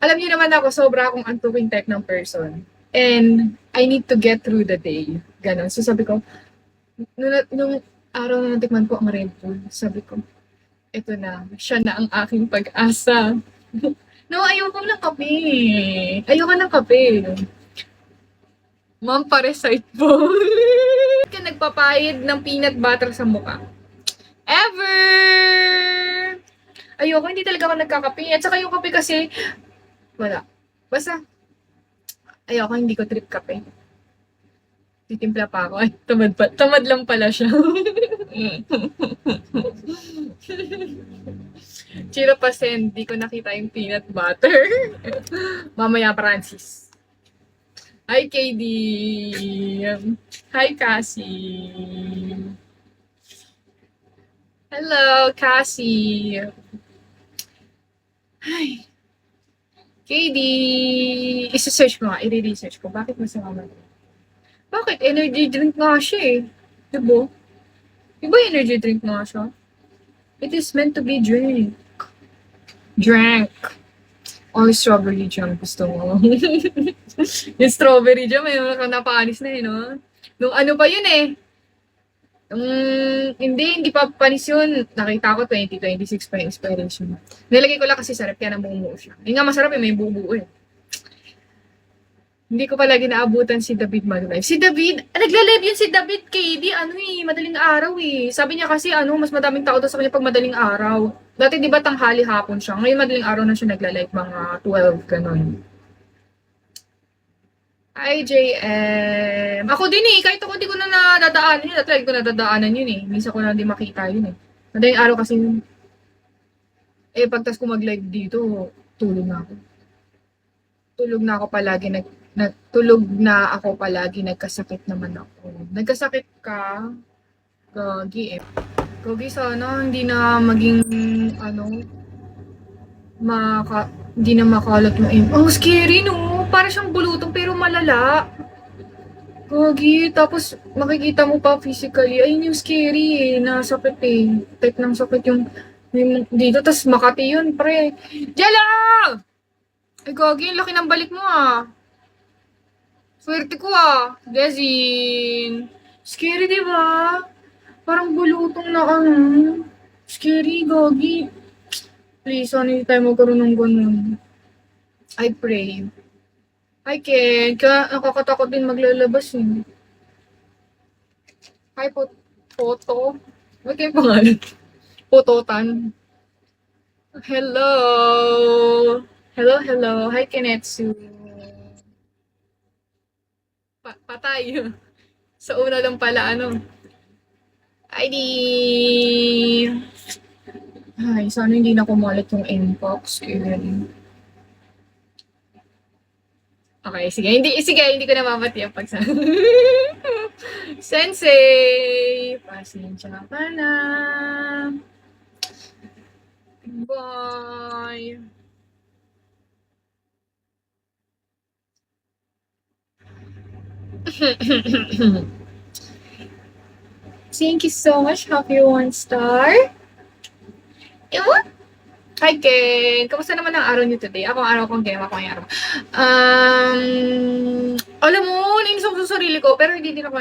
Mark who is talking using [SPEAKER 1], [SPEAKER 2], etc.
[SPEAKER 1] alam niyo naman ako, sobra akong antuking type ng person. And I need to get through the day. Ganon. So sabi ko, nung araw na natikman ko ang Red Bull, sabi ko, ito na, siya na ang aking pag-asa. No, ayoko ng kape. Ayoko ng kape. Ma'am, parasite po. Ka nagpapahid ng peanut butter sa mukha. Ever! Ayoko, hindi talaga ako nagkakape. At saka yung kape kasi, wala. Basta, ayoko, hindi ko trip kape. Titimpla pa ako. Ay, tamad lang pala siya. Chiro pa hindi ko nakita yung peanut butter. Mamaya, Francis. Hi, KD. Hi, Cassie. Hello, Cassie. Hi. KD. Isa-search mo nga. I-research ko. Bakit masama mo? Bakit? Energy drink nga siya eh. Diba? Diba energy drink nga siya? It is meant to be drink. Drank. Only strawberry jam gusto mo. Yung strawberry jam, may mga napanis na eh, no? Nung ano pa yun eh. Hindi pa panis yun. Nakita ko 2026 pa yung expiration. Nilagay ko lang kasi sarap kaya namumuo siya. Yung nga masarap eh, may bubuo eh. Hindi ko palagi naabutan si David mag-live. Si David, nagla-live yun si David KD, madaling araw eh. Sabi niya kasi mas madaming tao daw sa kanya pag madaling araw. Dati di ba tanghali hapon siya? Ngayon madaling araw na siya nagla-live, mga 12 ganun. Hi JM. Ako din eh, kahit ako di ko na nadadaanan yun. Dati ko nadadaanan yun eh. Minsan ko na di makita yun eh. Madaling araw kasi yun. Pagtas ko mag-live dito, tulog na ako. Tulog na ako palagi, nagkasakit naman ako. Nagkasakit ka, Gogi Gogi, sana hindi na maging, hindi na makalat mo. Oh, scary no? Para siyang bulutong pero malala. Gogi, tapos makikita mo pa physically. Ayun yung scary eh, nasakit eh. Type ng sakit yung dito, tas Makati yun, pre. Jella! Ay, Gogi, laki ng balik mo ah. Swerte ko ah. Dezin. Scary, di ba? Parang bulutong na Scary, Gogi. Please, sana hindi tayo magkaroon ng ganun. I pray. Hi, Ken. Kaya nakakatakot din maglalabas eh. Hi, Poto. Huwag kayong pangalan. Pototan. Hello. Hello. Hi, Kenetsu. Patay. Sa una lang pala, ID. Ay, sana hindi na kumalit yung inbox. Okay, sige, hindi ko na mamati ang pagsa. Sensei! Pasensya ka na. Bye! Thank you so much. Happy 1-star. Ewan? Hi, Ken. Kamusta naman ang araw niyo today? Ako ang araw kong game. Ako ang araw. Alam mo, nainis ako sa sarili ko, pero hindi din ako